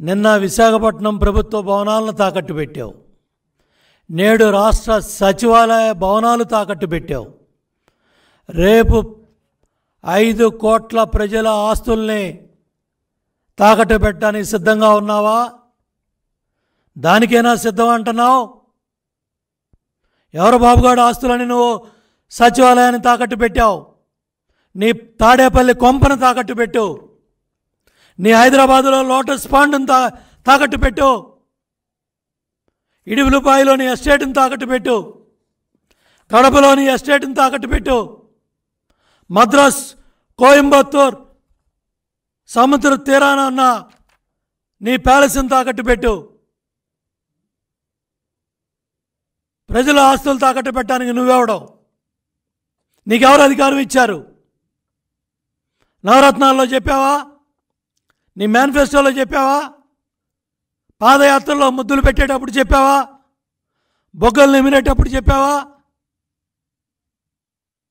నిన్న విశాఖపట్నం ప్రభుత్వ భవనాలను తాకట్టు పెట్టావు. నేడు రాష్ట్ర సచివాలయ భవనాలు తాకట్టు పెట్టావు. రేపు 5 కోట్ల ప్రజల ఆస్తుల్ని తాకట్టు పెట్టడానికి సిద్ధంగా ఉన్నావా? దానికైనా సిద్ధం అంటున్నావు? ఎవరు బాబుగాడు ఆస్తులని నువ్వు సచివాలయాన్ని తాకట్టు పెట్టావు? నీ తాడేపల్లి కొంపను తాకట్టు పెట్టు. నీ హైదరాబాదులో లోటస్ పాండ్ను తాకట్టు పెట్టు. ఇడుపులపాయలోని ఎస్టేట్ని తాకట్టు పెట్టు. కడపలోని ఎస్టేట్ని తాకట్టు పెట్టు. మద్రాస్, కోయంబత్తూర్ సముద్ర తీరాన ఉన్న నీ ప్యాలెస్ని తాకట్టు పెట్టు. ప్రజల ఆస్తులు తాకట్టు పెట్టడానికి నువ్వెవడవు? నీకెవరు అధికారం ఇచ్చారు? నవరత్నాల్లో చెప్పావా? నీ మేనిఫెస్టోలో చెప్పావా? పాదయాత్రలో ముద్దులు పెట్టేటప్పుడు చెప్పావా? బొగ్గలు నిమిరేటప్పుడు చెప్పావా?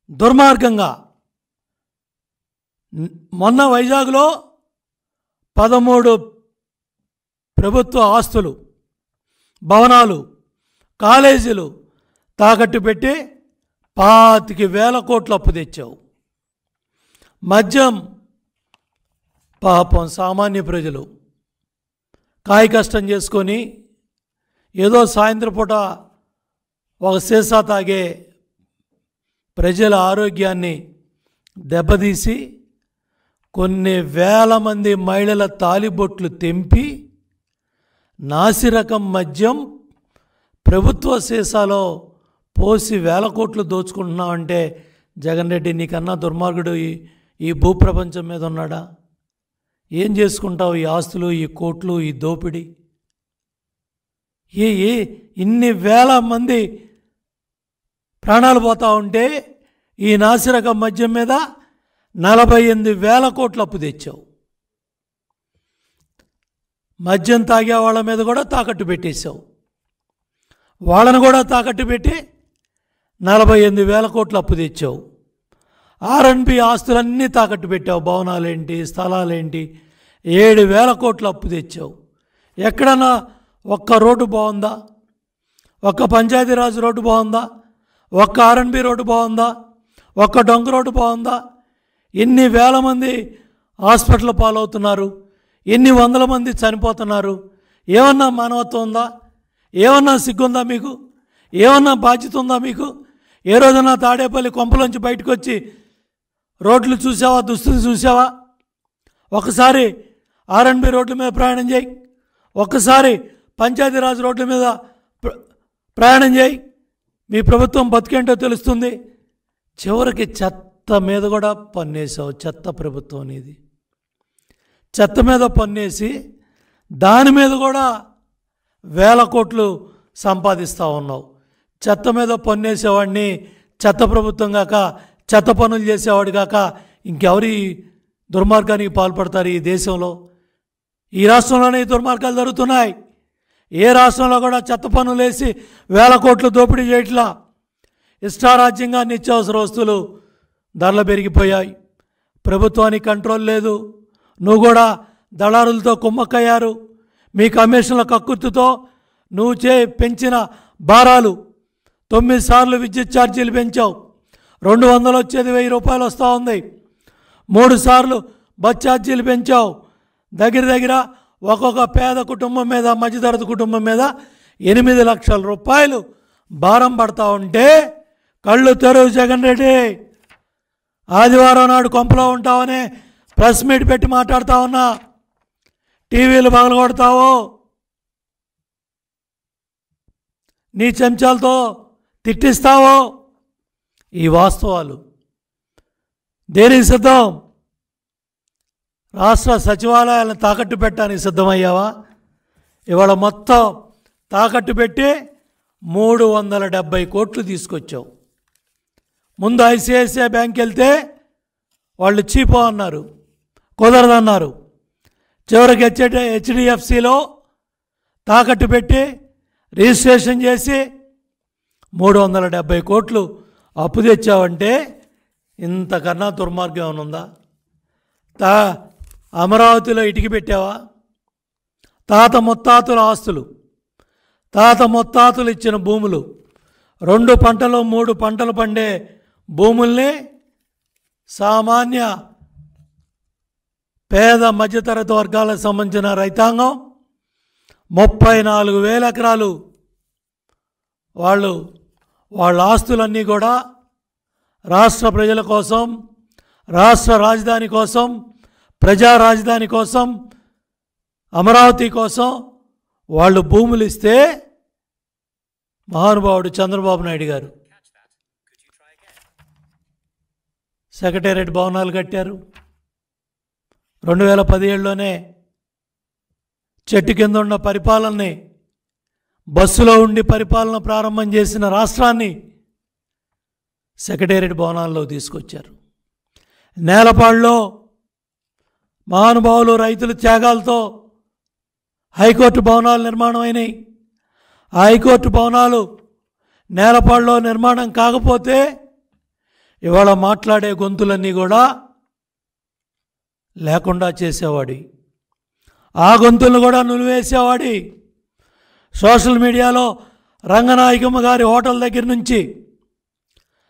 దుర్మార్గంగా మొన్న వైజాగ్లో 13 ప్రభుత్వ ఆస్తులు, భవనాలు, కాలేజీలు తాకట్టు పెట్టి 25,000 కోట్లు అప్పు తెచ్చావు. మద్యం పాపం సామాన్య ప్రజలు కాయ కష్టం చేసుకొని ఏదో సాయంత్రం పూట ఒక సీసా తాగే ప్రజల ఆరోగ్యాన్ని దెబ్బతీసి కొన్ని వేల మంది మహిళల తాలిబొట్లు తెంపి నాసిరకం మద్యం ప్రభుత్వ సీసాలో పోసి 1000 కోట్లు దోచుకుంటున్నావంటే జగన్ రెడ్డి నీకన్నా దుర్మార్గుడు ఈ భూప్రపంచం మీద ఉన్నాడా? ఏం చేసుకుంటావు ఈ ఆస్తులు, ఈ కోట్లు, ఈ దోపిడీ? ఇన్ని వేల మంది ప్రాణాలు పోతా ఉంటే ఈ నాసిరకం మద్యం మీద 48,000 కోట్లు అప్పు తెచ్చావు. మద్యం తాగే వాళ్ళ మీద కూడా తాకట్టు పెట్టేశావు. వాళ్ళను కూడా తాకట్టు పెట్టి 48,000 కోట్లు అప్పు తెచ్చావు. ఆర్ఎండ్బి ఆస్తులన్నీ తాకట్టు పెట్టావు. భవనాలేంటి, స్థలాలేంటి, 7,000 కోట్లు అప్పు తెచ్చావు. ఎక్కడన్నా ఒక్క రోడ్డు బాగుందా? ఒక్క పంచాయతీరాజ్ రోడ్డు బాగుందా? ఒక్క ఆర్ఎండ్బి రోడ్డు బాగుందా? ఒక్క డొంక రోడ్డు బాగుందా? ఎన్ని వేల మంది హాస్పిటల్ పాలవుతున్నారు, ఎన్ని వందల మంది చనిపోతున్నారు. ఏమన్నా మానవత్వం ఉందా? ఏమన్నా సిగ్గుందా మీకు? ఏమన్నా బాధ్యత ఉందా మీకు? ఏ రోజున తాడేపల్లి కొంపలోంచి బయటకు వచ్చి రోడ్లు చూసావా? దుస్థితి చూసావా? ఒకసారి ఆర్ఎండ్బి రోడ్ల మీద ప్రయాణం చేయి, ఒక్కసారి పంచాయతీరాజ్ రోడ్ల మీద ప్రయాణం చేయి. మీ ప్రభుత్వం బతికేంటో తెలుస్తుంది. చివరికి చెత్త మీద కూడా పన్నేసావు. చెత్త ప్రభుత్వం అనేది. చెత్త మీద పన్నేసి దాని మీద కూడా 1000 కోట్లు సంపాదిస్తూ ఉన్నావు. చెత్త మీద పన్నేసేవాడిని చెత్త ప్రభుత్వం కాక, చెత్త పనులు చేసేవాడు కాక ఇంకెవరి దుర్మార్గానికి పాల్పడతారు ఈ దేశంలో? ఈ రాష్ట్రంలోనే ఈ దుర్మార్గాలు జరుగుతున్నాయి. ఏ రాష్ట్రంలో కూడా చెత్త పనులు వేసి 1000 కోట్లు దోపిడీ చేయట్లా. ఇష్టారాజ్యంగా నిత్యావసర వస్తువులు ధరలు పెరిగిపోయాయి. ప్రభుత్వానికి కంట్రోల్ లేదు. నువ్వు కూడా దళారులతో కుమ్మక్కయ్యారు. మీ కమిషన్ల కక్కుర్తితో నువ్వు పెంచిన భారాలు 9 సార్లు విద్యుత్ ఛార్జీలు పెంచావు. 200 వచ్చేది 1000 రూపాయలు వస్తూ ఉంది. 3 సార్లు బస్ ఛార్జీలు పెంచావు. దగ్గర ఒక్కొక్క పేద కుటుంబం మీద, మధ్యతరగతి కుటుంబం మీద 8 లక్షల రూపాయలు భారం పడతా ఉంటే కళ్ళు తెరువు జగన్ రెడ్డి. ఆదివారం నాడు కొంపలో ఉంటావనే ప్రెస్ మీట్ పెట్టి మాట్లాడుతా ఉన్నా. టీవీలు పగలగొడతావు. నీ చెంచాలతో తిట్టిస్తావు. ఈ వాస్తవాలు దేనికి సిద్ధం? రాష్ట్ర సచివాలయాలను తాకట్టు పెట్టడానికి సిద్ధమయ్యావా? ఇవాళ మొత్తం తాకట్టు పెట్టి 370 కోట్లు తీసుకొచ్చావు. ముందు ఐసిఐసిఐ బ్యాంక్ వెళ్తే వాళ్ళు చీపో అన్నారు, కుదరదన్నారు. చివరికి హెచ్డిఎఫ్సిలో తాకట్టు పెట్టి రిజిస్ట్రేషన్ చేసి 370 కోట్లు అప్పు తెచ్చావంటే ఇంతకన్నా దుర్మార్గం ఏమైనా ఉందా? అమరావతిలో ఇటుక పెట్టావా? తాత ముత్తాతల ఆస్తులు, తాత ముత్తాతలు ఇచ్చిన భూములు, 2 పంటలు 3 పంటలు పండే భూముల్ని సామాన్య పేద మధ్యతరగతి వర్గాలకు సంబంధించిన రైతాంగం 34,000 ఎకరాలు వాళ్ళ ఆస్తులన్నీ కూడా రాష్ట్ర ప్రజల కోసం, రాష్ట్ర రాజధాని కోసం, ప్రజా రాజధాని కోసం, అమరావతి కోసం వాళ్ళు భూములు ఇస్తే మహానుభావుడు చంద్రబాబు నాయుడు గారు సెక్రటేరియట్ భవనాలు కట్టారు. 2017లోనే చెట్టు కింద ఉన్న పరిపాలనని, బస్సులో ఉండి పరిపాలన ప్రారంభం చేసిన రాష్ట్రాన్ని సెక్రటేరియట్ భవనాల్లో తీసుకొచ్చారు. నేలపాడులో మహానుభావులు రైతుల త్యాగాలతో హైకోర్టు భవనాలు నిర్మాణం అయినాయి. ఆ హైకోర్టు భవనాలు నేలపాడులో నిర్మాణం కాకపోతే ఇవాళ మాట్లాడే గొంతులన్నీ కూడా లేకుండా చేసేవాడి, ఆ గొంతులను కూడా నులివేసేవాడి. సోషల్ మీడియాలో రంగనాయకమ్మ గారి హోటల్ దగ్గర నుంచి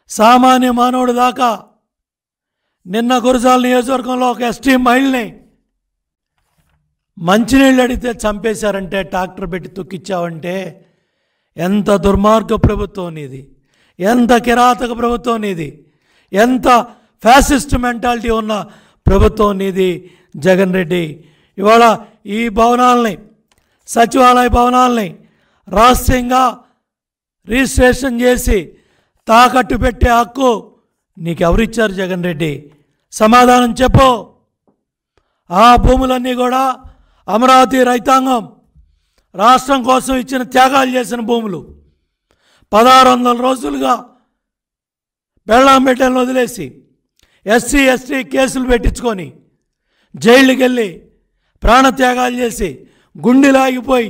సామాన్య మానవుడి దాకా, నిన్న గురజాల నియోజకవర్గంలో ఒక ఎస్టీ మహిళని మంచినీళ్ళు అడిగితే చంపేశారంటే, ట్రాక్టర్ పెట్టి తొక్కిచ్చావంటే ఎంత దుర్మార్గ ప్రభుత్వం నీది, ఎంత కిరాతక ప్రభుత్వం నీది, ఎంత ఫ్యాసిస్ట్ మెంటాలిటీ ఉన్న ప్రభుత్వం నీది జగన్ రెడ్డి. ఇవాళ ఈ భవనాలని, సచివాలయ భవనాలని రహస్యంగా రిజిస్ట్రేషన్ చేసి తాకట్టు పెట్టే హక్కు నీకెవరిచ్చారు జగన్ రెడ్డి? సమాధానం చెప్పు. ఆ భూములన్నీ కూడా అమరావతి రైతాంగం రాష్ట్రం కోసం ఇచ్చిన త్యాగాలు చేసిన భూములు. 1600 రోజులుగా బెళ్ళాంబెట్టలను వదిలేసి ఎస్సీ ఎస్టీ కేసులు పెట్టించుకొని జైళ్ళకి వెళ్ళి ప్రాణత్యాగాలు చేసి గుండెలాగిపోయి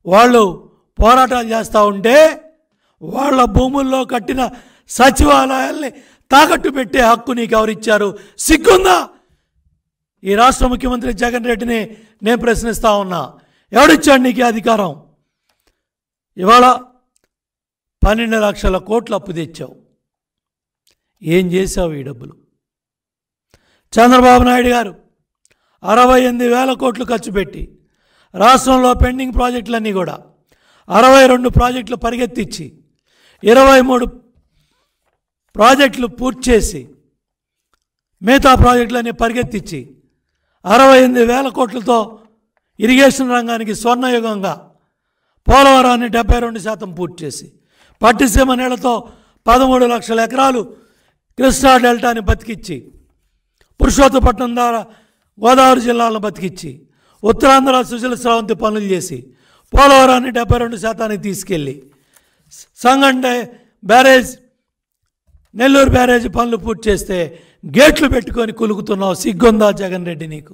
వాళ్ళు పోరాటాలు చేస్తూ ఉంటే వాళ్ళ భూముల్లో కట్టిన సచివాలయాల్ని తాకట్టు పెట్టే హక్కు నీకు ఎవరిచ్చారు? సిగ్గుందా? ఈ రాష్ట్ర ముఖ్యమంత్రి జగన్ రెడ్డిని నేను ప్రశ్నిస్తూ ఉన్నా, ఎవడిచ్చాడు నీకు అధికారం? ఇవాళ 12 లక్షల కోట్లు అప్పు తెచ్చావు. ఏం చేశావు ఈ డబ్బులు? చంద్రబాబు నాయుడు గారు 68,000 కోట్లు ఖర్చు పెట్టి రాష్ట్రంలో పెండింగ్ ప్రాజెక్టులన్నీ కూడా 62 ప్రాజెక్టులు పరిగెత్తించి 23 ప్రాజెక్టులు పూర్తి చేసి మిగతా ప్రాజెక్టులన్నీ పరిగెత్తించి 68,000 కోట్లతో ఇరిగేషన్ రంగానికి స్వర్ణయుగంగా పోలవరాన్ని 72% పూర్తి చేసి పట్టిసీమ నీళ్లతో 13 లక్షల ఎకరాలు కృష్ణా డెల్టాని బతికిచ్చి పురుషోత్తపట్నం ద్వారా గోదావరి జిల్లాలను బతికిచ్చి ఉత్తరాంధ్ర సుజల స్రవంతి పనులు చేసి పోలవరాన్ని 72% తీసుకెళ్ళి సంగండే బ్యారేజ్, నెల్లూరు బ్యారేజ్ పనులు పూర్తి చేస్తే గేట్లు పెట్టుకొని కులుకుతున్నావు. సిగ్గుందా జగన్ రెడ్డి నీకు?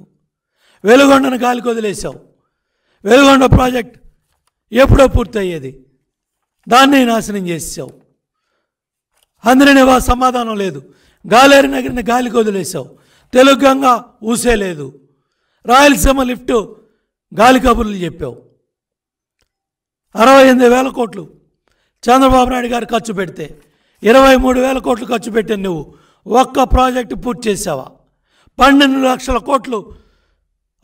వెలుగొండను గాలికి వదిలేసావు. వెలుగొండ ప్రాజెక్ట్ ఎప్పుడో పూర్తయ్యేది, దాన్ని నాశనం చేసావు. అందరినీ సమాధానం లేదు. గాలేరు నగరిని గాలికి వదిలేసావు. తెలుగు గంగ ఊసే లేదు. రాయలసీమ లిఫ్ట్ గాలి కబుర్లు చెప్పావు. 68,000 కోట్లు చంద్రబాబు నాయుడు గారు ఖర్చు పెడితే 23,000 కోట్లు ఖర్చు పెట్టాను. నువ్వు ఒక్క ప్రాజెక్టు పూర్తి చేసావా? 12 లక్షల కోట్లు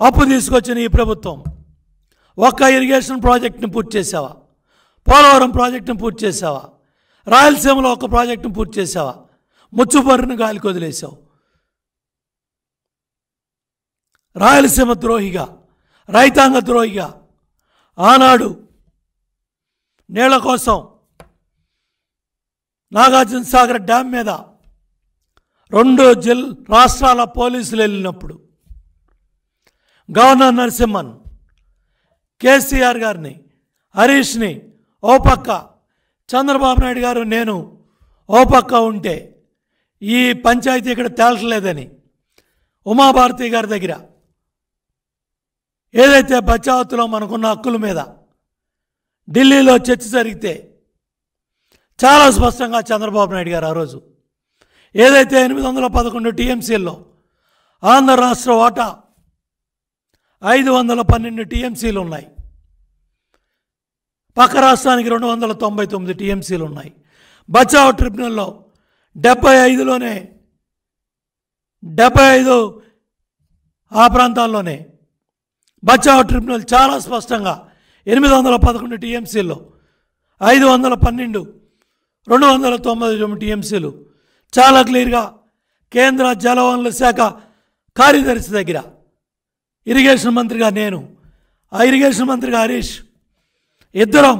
అప్పు తీసుకొచ్చిన ఈ ప్రభుత్వం ఒక్క ఇరిగేషన్ ప్రాజెక్టుని పూర్తి చేసావా? పోలవరం ప్రాజెక్టును పూర్తి చేసావా? రాయలసీమలో ఒక ప్రాజెక్టును పూర్తి చేసావా? ముచ్చుపర్రును గాలికి వదిలేసావు. రాయలసీమ ద్రోహిగా, రైతాంగ ద్రోహిగా ఆనాడు నీళ్ల కోసం నాగార్జున సాగర్ డ్యామ్ మీద 2 రాష్ట్రాల పోలీసులు వెళ్ళినప్పుడు గవర్నర్ నరసింహన్, కేసీఆర్ గారిని, హరీష్ని ఓ పక్క, చంద్రబాబు నాయుడు గారు నేను ఓ పక్క ఉంటే ఈ పంచాయతీ ఇక్కడ తేల్చలేదని ఉమాభారతి గారి దగ్గర ఏదైతే బచావత్తులో మనకున్న హక్కుల మీద ఢిల్లీలో చర్చ జరిగితే చాలా స్పష్టంగా చంద్రబాబు నాయుడు గారు ఆ రోజు ఏదైతే 811 టీఎంసీల్లో ఆంధ్ర రాష్ట్ర వాటా 512 టీఎంసీలు ఉన్నాయి. పక్క రాష్ట్రానికి 299 టీఎంసీలు ఉన్నాయి. బచావ్ ట్రిబ్యునల్లో 75 ఆ ప్రాంతాల్లోనే బచావ్ ట్రిబ్యునల్ చాలా స్పష్టంగా 811 టీఎంసీల్లో 512 299 టీఎంసీలు చాలా క్లియర్గా కేంద్ర జలవనరుల శాఖ కార్యదర్శి దగ్గర ఇరిగేషన్ మంత్రిగా నేను, ఆ ఇరిగేషన్ మంత్రిగా హరీష్ ఇద్దరం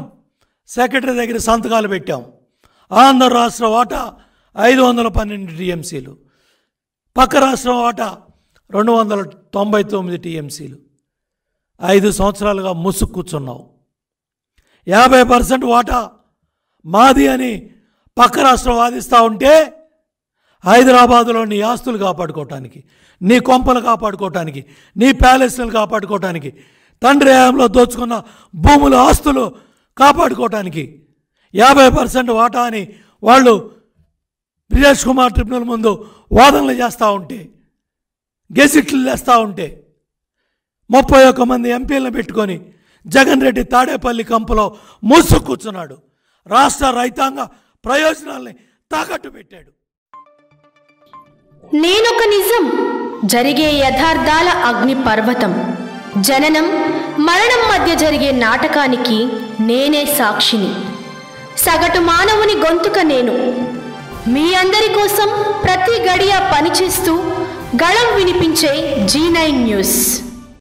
సెక్రటరీ దగ్గర సంతకాలు పెట్టాం. ఆంధ్ర రాష్ట్ర వాటా 512 టీఎంసీలు, పక్క రాష్ట్రం వాటా 299 టీఎంసీలు. 5 సంవత్సరాలుగా ముసుగు కూర్చున్నావు. 50% వాటా మాది అని పక్క రాష్ట్రం వాదిస్తూ ఉంటే హైదరాబాదులో నీ ఆస్తులు కాపాడుకోవటానికి, నీ కొంపలు కాపాడుకోవటానికి, నీ ప్యాలెస్లను కాపాడుకోవటానికి, తండ్రి హయాంలో దోచుకున్న భూముల ఆస్తులు కాపాడుకోవటానికి 50% వాటా అని వాళ్ళు బ్రిజేష్ కుమార్ ట్రిబ్యునల్ ముందు వాదనలు చేస్తూ ఉంటే, గెజిట్లు వేస్తూ ఉంటే 31 మంది ఎంపీలను పెట్టుకొని జగన్ రెడ్డి తాడేపల్లి కంపలో మూసుకు కూర్చున్నాడు. రాష్ట్ర రైతాంగ ప్రయోజనాల్ని తాకట్టు పెట్టాడు. నేనొక నిజం, జరిగే యథార్థాల అగ్ని పర్వతం, జననం మరణం మధ్య జరిగే నాటకానికి నేనే సాక్షిని. సగటు మానవుని గొంతుక నేను. మీ అందరి కోసం ప్రతి గడియ పనిచేస్తూ గళం వినిపించే G9 న్యూస్.